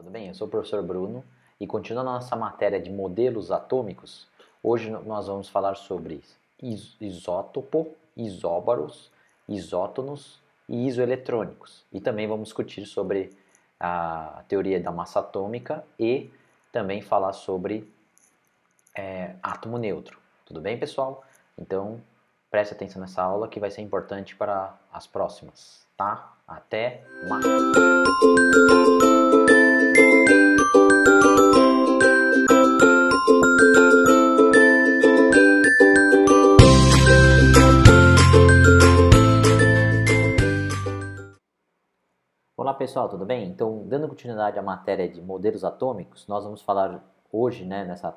tudo bem? Eu sou o professor Bruno e continuando a nossa matéria de modelos atômicos, hoje nós vamos falar sobre isótopo, isóbaros, isótonos e isoeletrônicos. E também vamos discutir sobre a teoria da massa atômica e também falar sobre átomo neutro. Tudo bem, pessoal? Então, preste atenção nessa aula que vai ser importante para as próximas, tá? Até mais! Olá pessoal, tudo bem? Então, dando continuidade à matéria de modelos atômicos, nós vamos falar hoje, nessa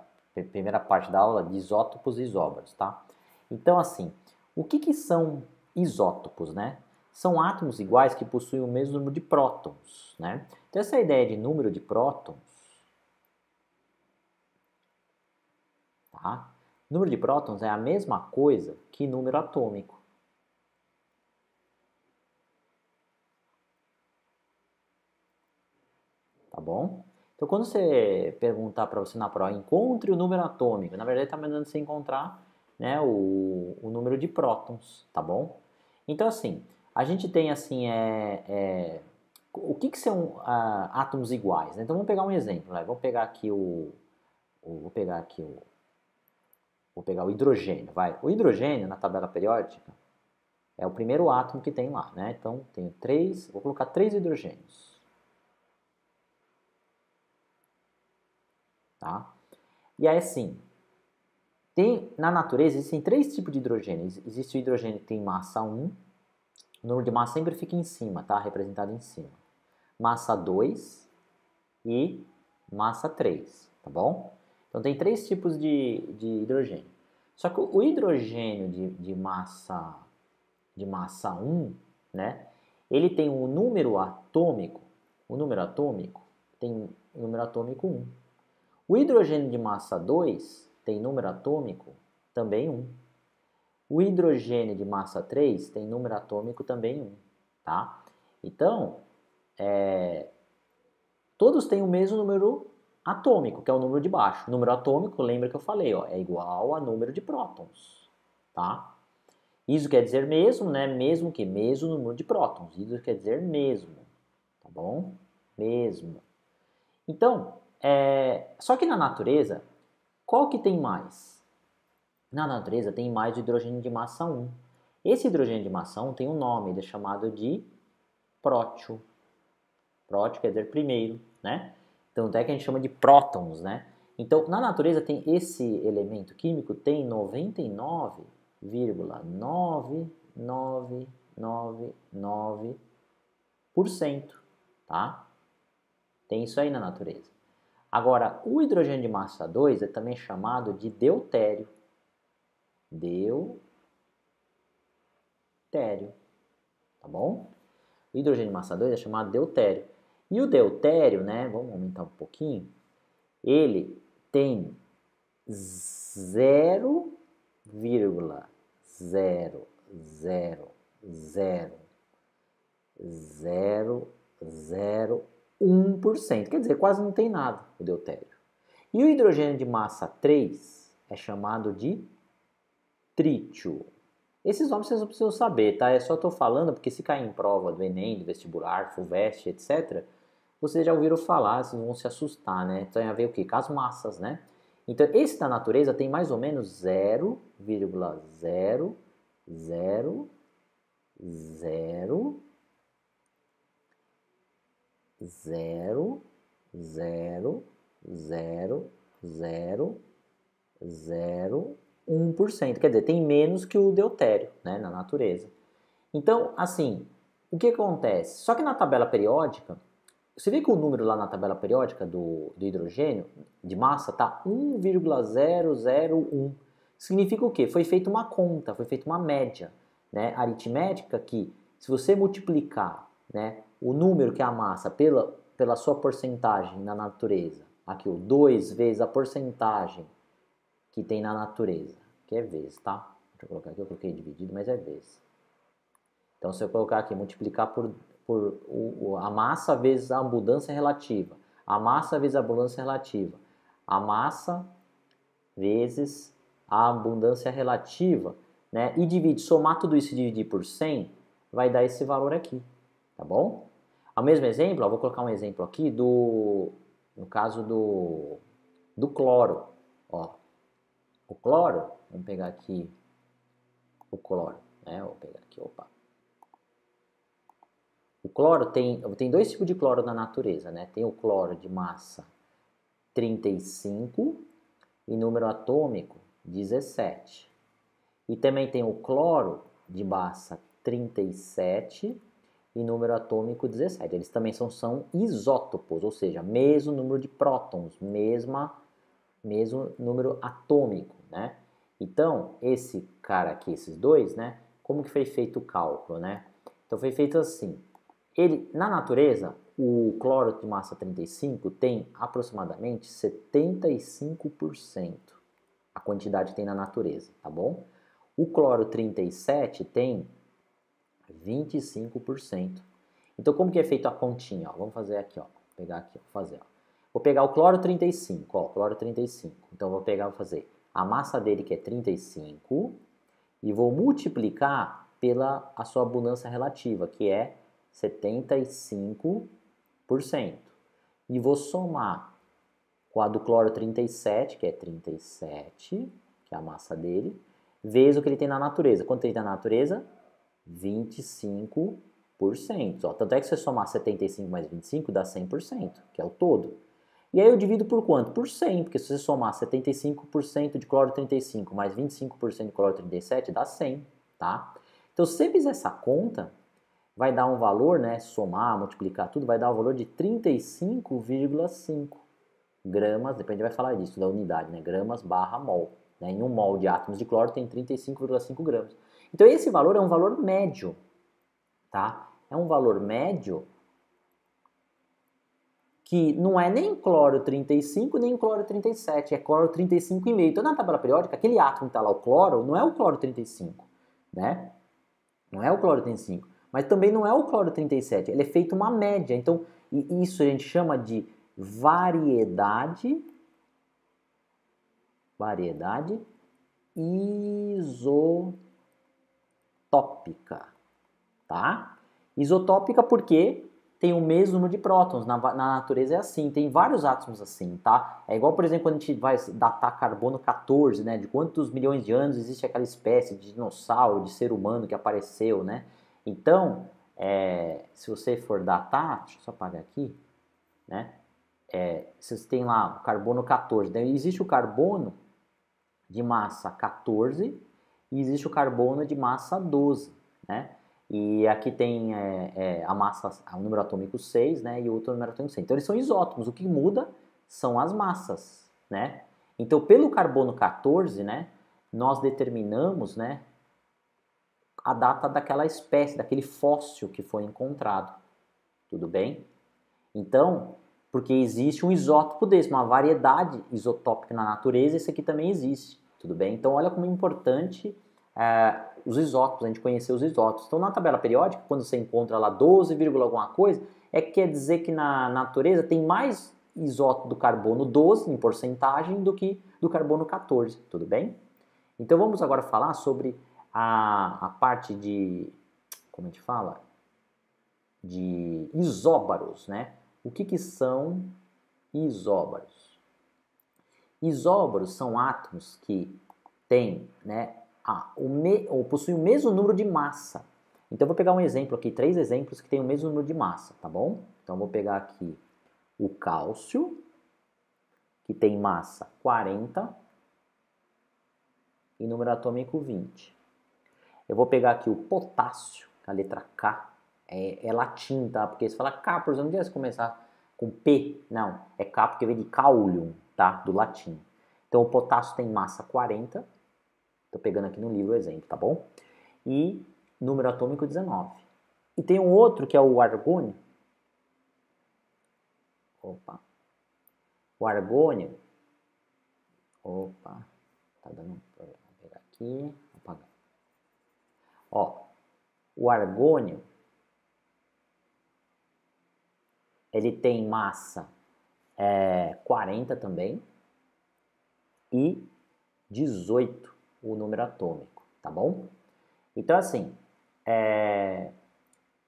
primeira parte da aula, de isótopos e isóbaros, tá? Então, assim, o que são isótopos, né? São átomos iguais que possuem o mesmo número de prótons, né? Então, essa ideia de número de prótons, tá? Número de prótons é a mesma coisa que número atômico. Tá bom? Então, quando você perguntar para você na prova, encontre o número atômico, na verdade está mandando você encontrar, né, o número de prótons, tá bom? Então, assim, a gente tem assim, o que são átomos iguais, né? Então, vamos pegar um exemplo, né? Vamos pegar aqui vou pegar o hidrogênio, vai. O hidrogênio, na tabela periódica, é o primeiro átomo que tem lá, né? Então, tenho vou colocar 3 hidrogênios. Tá? E aí, assim, na natureza existem 3 tipos de hidrogênio. Existe o hidrogênio que tem massa 1, o número de massa sempre fica em cima, tá? Representado em cima. Massa 2 e massa 3, tá bom? Então tem 3 tipos de hidrogênio. Só que o hidrogênio de massa 1, né? Ele tem um número atômico, tem o número atômico 1. O hidrogênio de massa 2 tem número atômico também 1. O hidrogênio de massa 3 tem número atômico também 1. Tá? Então, todos têm o mesmo número atômico, que é o número de baixo. O número atômico, lembra que eu falei, ó, é igual a número de prótons. Tá? Isso quer dizer mesmo, né? Mesmo número de prótons. Isso quer dizer mesmo. Tá bom? Mesmo. Então, só que na natureza, qual que tem mais? Na natureza tem mais hidrogênio de massa 1. Esse hidrogênio de massa 1 tem um nome, ele é chamado de prótio. Prótio quer dizer primeiro, né? Então até que a gente chama de prótons, né? Então na natureza tem esse elemento químico, tem 99,9999%, tá? Tem isso aí na natureza. Agora, o hidrogênio de massa 2 é também chamado de deutério. Deutério, tá bom? O hidrogênio de massa 2 é chamado deutério. E o deutério, né, vamos aumentar um pouquinho, ele tem 0,0000001%. Quer dizer, quase não tem nada o deutério. E o hidrogênio de massa 3 é chamado de trítio. Esses nomes vocês não precisam saber, tá? Eu só estou falando porque se cair em prova do Enem, do vestibular, FUVEST, etc., vocês já ouviram falar, vocês vão se assustar, né? Tem a ver o quê? Com as massas, né? Então, esse da natureza tem mais ou menos 0,0000001%. Quer dizer, tem menos que o deutério, né, na natureza. Então, assim, o que acontece? Só que na tabela periódica, você vê que o número lá na tabela periódica do hidrogênio de massa está 1,001. Significa o quê? Foi feita uma conta, foi feita uma média, né, aritmética que, se você multiplicar, né, o número que é a massa pela sua porcentagem na natureza, aqui o 2 vezes a porcentagem que tem na natureza, que é vezes, tá? Deixa eu colocar aqui, eu coloquei dividido, mas é vezes. Então, se eu colocar aqui, multiplicar por a massa vezes a abundância relativa. A massa vezes a abundância relativa. A massa vezes a abundância relativa, né? E somar tudo isso e dividir por 100, vai dar esse valor aqui, tá bom? Ao mesmo exemplo, ó, vou colocar um exemplo aqui no caso do cloro, ó. O cloro, vamos pegar aqui o cloro, né? Vou pegar aqui, opa. O cloro tem dois tipos de cloro na natureza, né? Tem o cloro de massa 35 e número atômico 17. E também tem o cloro de massa 37 e número atômico 17. Eles também são isótopos, ou seja, mesmo número de prótons, mesmo número atômico, né? Então, esse cara aqui, esses dois, né? Como que foi feito o cálculo, né? Então, foi feito assim. Na natureza, o cloro de massa 35 tem aproximadamente 75%. A quantidade que tem na natureza, tá bom? O cloro 37 tem 25%. Então, como que é feito a continha? Ó, vamos fazer aqui, ó. Vou pegar aqui, ó, fazer, ó. Vou pegar o cloro 35, ó, cloro 35. Então, vou pegar, vou fazer a massa dele, que é 35, e vou multiplicar pela a sua abundância relativa, que é 75%. E vou somar com a do cloro 37, que é 37, que é a massa dele, vezes o que ele tem na natureza. Quanto ele tem na natureza? 25%. Ó, tanto é que se você somar 75 mais 25 dá 100%, que é o todo. E aí eu divido por quanto? Por 100, porque se você somar 75% de cloro 35 mais 25% de cloro 37 dá 100, tá? Então se você fizer essa conta, vai dar um valor, né, somar, multiplicar tudo, vai dar um valor de 35,5 gramas, depois a gente vai falar disso, da unidade, né, gramas barra mol. Né? Em um mol de átomos de cloro tem 35,5 gramas. Então esse valor é um valor médio, tá? É um valor médio que não é nem cloro 35 nem cloro 37, é cloro 35,5. Então na tabela periódica, aquele átomo que está lá, o cloro, não é o cloro 35, né? Não é o cloro 35, mas também não é o cloro 37, ele é feito uma média. Então isso a gente chama de variedade isotópica, tá? Isotópica porque tem o mesmo número de prótons. Na natureza é assim, tem vários átomos assim, tá? É igual, por exemplo, quando a gente vai datar carbono 14, né? De quantos milhões de anos existe aquela espécie de dinossauro, de ser humano que apareceu, né? Então, se você for datar, deixa eu só apagar aqui, né? Se você tem lá o carbono 14, né? Existe o carbono de massa 14 e existe o carbono de massa 12, né? E aqui tem a massa, o número atômico 6, né? E o outro número atômico 6. Então eles são isótopos, o que muda são as massas, né? Então pelo carbono 14, né? Nós determinamos, né? A data daquela espécie, daquele fóssil que foi encontrado, tudo bem? Então, porque existe um isótopo desse, uma variedade isotópica na natureza, esse aqui também existe, tudo bem? Então, olha como é importante os isótopos, a gente conhecer os isótopos. Então, na tabela periódica, quando você encontra lá 12, alguma coisa, quer dizer que na natureza tem mais isótopo do carbono 12 em porcentagem do que do carbono 14, tudo bem? Então, vamos agora falar sobre a parte de, como a gente fala? De isóbaros, né? O que são isóbaros? Isóbaros são átomos que têm, né, ou possuem o mesmo número de massa. Então, eu vou pegar um exemplo aqui, 3 exemplos que têm o mesmo número de massa, tá bom? Então, eu vou pegar aqui o cálcio, que tem massa 40 e número atômico 20. Eu vou pegar aqui o potássio, a letra K, é latim, tá? Porque você fala K, por exemplo, não devia começar com P, não, é K porque vem de cáulium, tá? Do latim. Então o potássio tem massa 40, tô pegando aqui no livro o exemplo, tá bom? E número atômico 19. E tem um outro que é o argônio. Opa. O argônio. Opa. Tá dando um problema. Vou pegar aqui. Apagar. Ó. O argônio. Ele tem massa 40 também e 18 o número atômico, tá bom? Então, assim,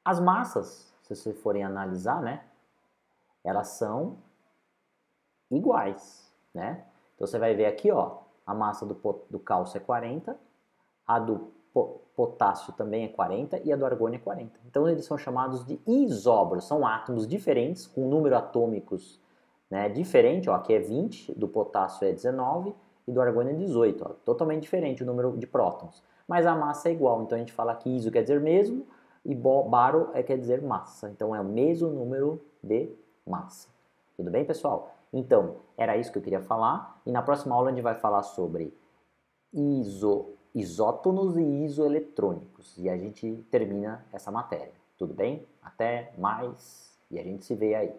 as massas, se vocês forem analisar, né, elas são iguais, né? Então, você vai ver aqui, ó, a massa do cálcio é 40, a do potássio também é 40 e a do argônio é 40. Então, eles são chamados de isóbaros, são átomos diferentes, com número atômicos, né, diferente, ó, aqui é 20, do potássio é 19 e do argônio é 18, ó, totalmente diferente o número de prótons. Mas a massa é igual, então a gente fala que iso quer dizer mesmo e baro quer dizer massa. Então é o mesmo número de massa. Tudo bem, pessoal? Então, era isso que eu queria falar. E na próxima aula a gente vai falar sobre isótonos e isoeletrônicos. E a gente termina essa matéria. Tudo bem? Até mais e a gente se vê aí.